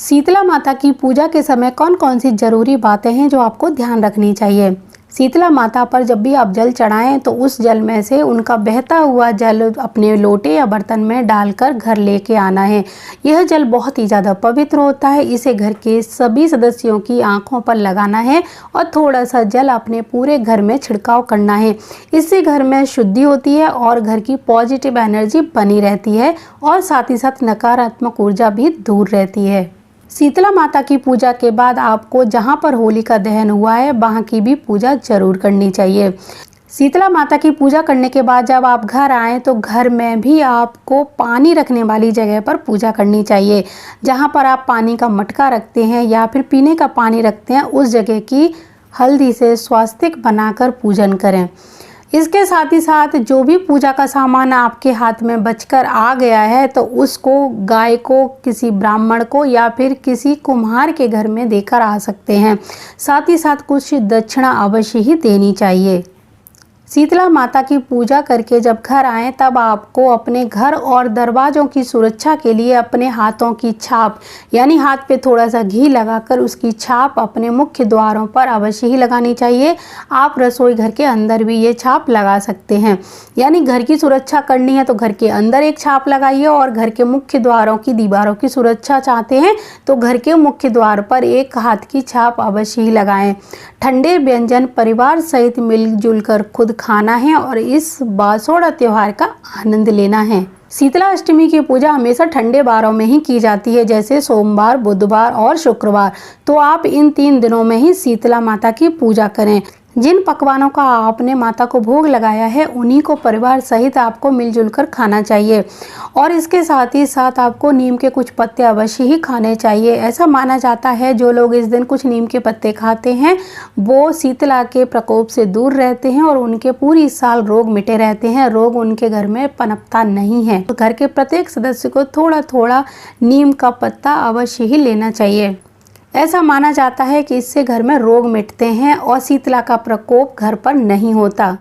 शीतला माता की पूजा के समय कौन कौन सी जरूरी बातें हैं जो आपको ध्यान रखनी चाहिए। शीतला माता पर जब भी आप जल चढ़ाएं तो उस जल में से उनका बहता हुआ जल अपने लोटे या बर्तन में डालकर घर लेके आना है। यह जल बहुत ही ज़्यादा पवित्र होता है। इसे घर के सभी सदस्यों की आंखों पर लगाना है और थोड़ा सा जल अपने पूरे घर में छिड़काव करना है। इससे घर में शुद्धि होती है और घर की पॉजिटिव एनर्जी बनी रहती है और साथ ही साथ नकारात्मक ऊर्जा भी दूर रहती है। शीतला माता की पूजा के बाद आपको जहाँ पर होली का दहन हुआ है वहाँ की भी पूजा जरूर करनी चाहिए। शीतला माता की पूजा करने के बाद जब आप घर आएँ तो घर में भी आपको पानी रखने वाली जगह पर पूजा करनी चाहिए। जहाँ पर आप पानी का मटका रखते हैं या फिर पीने का पानी रखते हैं उस जगह की हल्दी से स्वास्तिक बनाकर पूजन करें। इसके साथ ही साथ जो भी पूजा का सामान आपके हाथ में बचकर आ गया है तो उसको गाय को, किसी ब्राह्मण को या फिर किसी कुम्हार के घर में देकर आ सकते हैं। साथ ही साथ कुछ दक्षिणा अवश्य ही देनी चाहिए। शीतला माता की पूजा करके जब घर आएँ तब आपको अपने घर और दरवाज़ों की सुरक्षा के लिए अपने हाथों की छाप यानी हाथ पे थोड़ा सा घी लगाकर उसकी छाप अपने मुख्य द्वारों पर अवश्य ही लगानी चाहिए। आप रसोई घर के अंदर भी ये छाप लगा सकते हैं। यानी घर की सुरक्षा करनी है तो घर के अंदर एक छाप लगाइए और घर के मुख्य द्वारों की दीवारों की सुरक्षा चाहते हैं तो घर के मुख्य द्वार पर एक हाथ की छाप अवश्य ही लगाएं। ठंडे व्यंजन परिवार सहित मिलजुल कर खुद खाना है और इस बासोड़ा त्योहार का आनंद लेना है। शीतला अष्टमी की पूजा हमेशा ठंडे वारों में ही की जाती है, जैसे सोमवार, बुधवार और शुक्रवार। तो आप इन 3 दिनों में ही शीतला माता की पूजा करें। जिन पकवानों का आपने माता को भोग लगाया है उन्हीं को परिवार सहित आपको मिलजुल कर खाना चाहिए और इसके साथ ही साथ आपको नीम के कुछ पत्ते अवश्य ही खाने चाहिए। ऐसा माना जाता है जो लोग इस दिन कुछ नीम के पत्ते खाते हैं वो शीतला के प्रकोप से दूर रहते हैं और उनके पूरी साल रोग मिटे रहते हैं। रोग उनके घर में पनपता नहीं है। तो घर के प्रत्येक सदस्य को थोड़ा थोड़ा नीम का पत्ता अवश्य ही लेना चाहिए। ऐसा माना जाता है कि इससे घर में रोग मिटते हैं और शीतला का प्रकोप घर पर नहीं होता।